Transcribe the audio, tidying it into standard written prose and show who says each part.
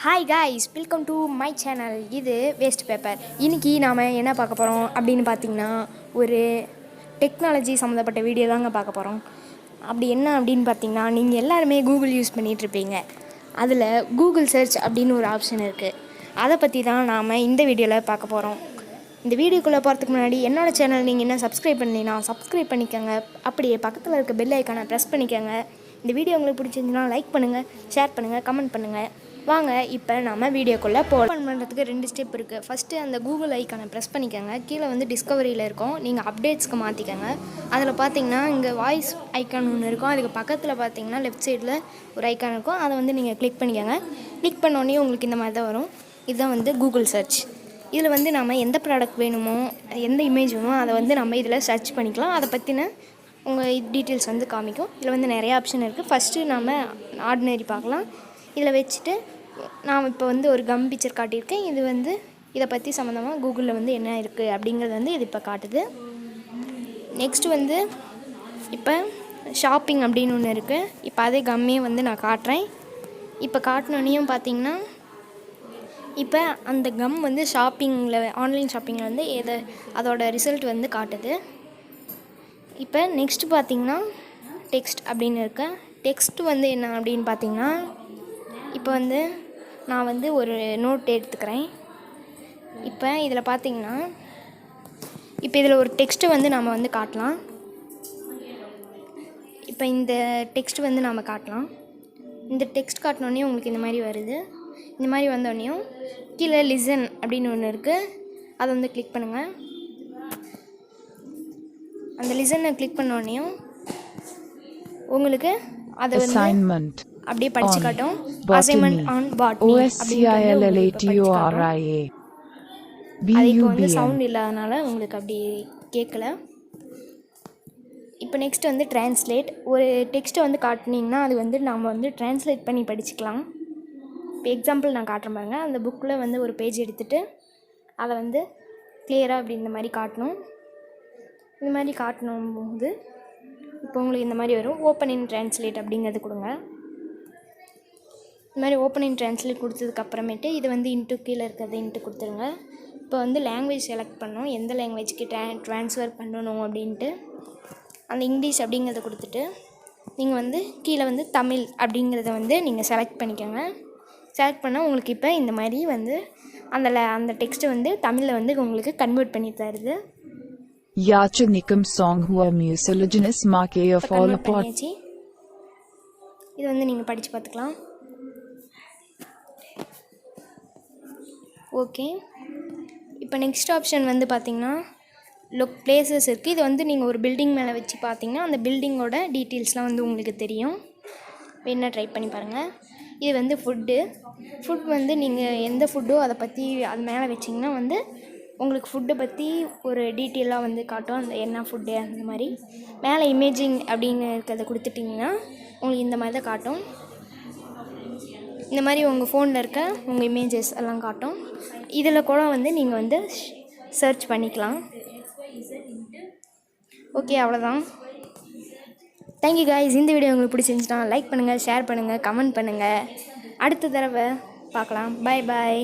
Speaker 1: Hi guys, welcome to my channel. இது waste paper. இன்றைக்கி நாம் என்ன பார்க்க போகிறோம் அப்படின்னு பார்த்திங்கன்னா, ஒரு டெக்னாலஜி சம்மந்தப்பட்ட வீடியோ தாங்க பார்க்க போகிறோம். அப்படி என்ன அப்படின்னு பார்த்திங்கன்னா, நீங்கள் எல்லாருமே கூகுள் யூஸ் பண்ணிகிட்ருப்பீங்க. அதில் கூகுள் சர்ச் அப்படின்னு ஒரு ஆப்ஷன் இருக்குது. அதை பற்றி தான் நாம் இந்த வீடியோவில் பார்க்க போகிறோம். இந்த வீடியோக்குள்ளே போகிறதுக்கு முன்னாடி என்னோடய சேனல் நீங்கள் என்ன சப்ஸ்கிரைப் பண்ணீங்கன்னா சப்ஸ்கிரைப் பண்ணிக்கோங்க. அப்படியே பக்கத்தில் இருக்க பெல் ஐக்கானை ப்ரெஸ் பண்ணிக்கோங்க. இந்த வீடியோ உங்களுக்கு பிடிச்சிருந்துச்சுன்னா லைக் பண்ணுங்கள், ஷேர் பண்ணுங்கள், கமெண்ட் பண்ணுங்கள். வாங்க இப்போ நம்ம வீடியோக்குள்ளே ஓப்பன் பண்ணுறதுக்கு 2 ஸ்டெப் இருக்குது. ஃபஸ்ட்டு அந்த கூகுள் ஐக்கானை ப்ரெஸ் பண்ணிக்கோங்க. கீழே வந்து டிஸ்கவரியில் இருக்கும், நீங்கள் அப்டேட்ஸ்க்கு மாற்றிக்கோங்க. அதில் பார்த்தீங்கன்னா இங்கே வாய்ஸ் ஐக்கான் ஒன்று இருக்கும். அதுக்கு பக்கத்தில் பார்த்தீங்கன்னா லெஃப்ட் சைடில் ஒரு ஐக்கான் இருக்கும். அதை வந்து நீங்கள் கிளிக் பண்ணிக்கோங்க. கிளிக் பண்ணோடனே உங்களுக்கு இந்த மாதிரி தான் வரும். இதுதான் வந்து கூகுள் சர்ச். இதில் வந்து நம்ம எந்த ப்ராடக்ட் வேணுமோ, எந்த இமேஜ் வேணுமோ அதை வந்து நம்ம இதில் சர்ச் பண்ணிக்கலாம். அதை பற்றின உங்கள் டீட்டெயில்ஸ் வந்து காமிக்கும். இதில் வந்து நிறைய ஆப்ஷன் இருக்குது. ஃபஸ்ட்டு நம்ம ஆர்டினரி பார்க்கலாம். இதில் வச்சுட்டு நான் இப்போ வந்து ஒரு கம் பிக்சர் காட்டியிருக்கேன். இது வந்து இதை பற்றி சம்மந்தமாக கூகுளில் வந்து என்ன இருக்குது அப்படிங்கிறது வந்து இது இப்போ காட்டுது. நெக்ஸ்ட்டு வந்து இப்போ ஷாப்பிங் அப்படின்னு ஒன்று இருக்குது. இப்போ அதே கம்மே வந்து நான் காட்டுறேன். இப்போ காட்டினோன்னையும் பார்த்திங்கன்னா இப்போ அந்த கம் வந்து ஷாப்பிங்கில், ஆன்லைன் ஷாப்பிங்கில் வந்து அதோட ரிசல்ட் வந்து காட்டுது. இப்போ நெக்ஸ்ட்டு பார்த்திங்கன்னா டெக்ஸ்ட் அப்படின்னு இருக்கு. டெக்ஸ்ட் வந்து என்ன அப்படின்னு பார்த்திங்கன்னா, இப்போ வந்து நான் வந்து ஒரு நோட் எடுத்துக்கிறேன். இப்போ இதில் பார்த்திங்கன்னா இப்போ இதில் ஒரு டெக்ஸ்ட்டை வந்து நாம் வந்து காட்டலாம். இப்போ இந்த டெக்ஸ்ட் வந்து நாம் காட்டலாம். இந்த டெக்ஸ்ட் காட்டினோடனே உங்களுக்கு இந்த மாதிரி வருது. இந்த மாதிரி வந்தோடனையும் கீழே லிசன் அப்படின்னு ஒன்று இருக்குது. அதை வந்து கிளிக் பண்ணுங்கள். அந்த லிசனை கிளிக் பண்ணோடனையும் உங்களுக்கு அதை வந்து அப்படியே படிச்சு காட்டும். அசைன்மெண்ட் ஆன் பாட்னி அப்படின்றது. அதுக்கு வந்து சவுண்ட் இல்லாதனால உங்களுக்கு அப்படி கேட்கல. இப்போ நெக்ஸ்ட் வந்து ட்ரான்ஸ்லேட். ஒரு டெக்ஸ்ட்டை வந்து காட்டினீங்கன்னா அது வந்து நாம் வந்து ட்ரான்ஸ்லேட் பண்ணி படிச்சுக்கலாம். இப்போ எக்ஸாம்பிள் நான் காட்டுறேன் பாருங்கள். அந்த புக்கில் வந்து ஒரு பேஜ் எடுத்துகிட்டு அதை வந்து கிளியராக அப்படி இந்த மாதிரி காட்டணும். இந்த மாதிரி காட்டணும் போது இப்போ உங்களுக்கு இந்த மாதிரி வரும். ஓப்பன் இன் ட்ரான்ஸ்லேட் அப்படிங்கிறது கொடுங்க. இந்த மாதிரி ஓப்பன் இன் ட்ரான்ஸ்லேட் கொடுத்ததுக்கப்புறமேட்டு இது வந்து இன்ட்டு கீழே இருக்கிறது இன்ட்டு கொடுத்துருங்க. இப்போ வந்து லாங்குவேஜ் செலக்ட் பண்ணணும், எந்த லாங்குவேஜ்க்கு ட்ரான்ஸ்ஃபர் பண்ணணும் அப்படின்ட்டு. அந்த இங்கிலீஷ் அப்படிங்கிறத கொடுத்துட்டு நீங்கள் வந்து கீழே வந்து தமிழ் அப்படிங்கிறத வந்து நீங்கள் செலக்ட் பண்ணிக்கோங்க. செலக்ட் பண்ணால் உங்களுக்கு இப்போ இந்த மாதிரி வந்து அந்த டெக்ஸ்ட்டை வந்து தமிழில் வந்து உங்களுக்கு கன்வெர்ட் பண்ணி தருது. இது வந்து நீங்கள் படித்து பார்த்துக்கலாம். ஓகே, இப்போ நெக்ஸ்ட் ஆப்ஷன் வந்து பார்த்திங்கன்னா பிளேசஸ் இருக்குது. இது வந்து நீங்கள் ஒரு பில்டிங் மேலே வச்சு பார்த்தீங்கன்னா அந்த பில்டிங்கோட டீட்டெயில்ஸ்லாம் வந்து உங்களுக்கு தெரியும். வேணா ட்ரை பண்ணி பாருங்கள். இது வந்து ஃபுட் வந்து நீங்கள் எந்த ஃபுட்டோ அதை பற்றி அது மேலே வச்சிங்கன்னா வந்து உங்களுக்கு ஃபுட்டை பற்றி ஒரு டீட்டெயிலாக வந்து காட்டும். அந்த என்ன ஃபுட்டு அந்த மாதிரி மேலே இமேஜிங் அப்படின்னு இருக்கிறத கொடுத்துட்டிங்கன்னா உங்களுக்கு இந்த மாதிரி தான் காட்டும். இந்த மாதிரி உங்கள் ஃபோனில் இருக்க உங்கள் இமேஜஸ் எல்லாம் காட்டும். இதில் கூட வந்து நீங்கள் வந்து சர்ச் பண்ணிக்கலாம். ஓகே, அவ்வளோதான். Thank you guys. இந்த வீடியோ உங்களுக்கு பிடிச்சிருந்துச்சுன்னா லைக் பண்ணுங்கள், ஷேர் பண்ணுங்கள், கமெண்ட் பண்ணுங்கள். அடுத்த தடவை பார்க்கலாம். பாய் பாய்.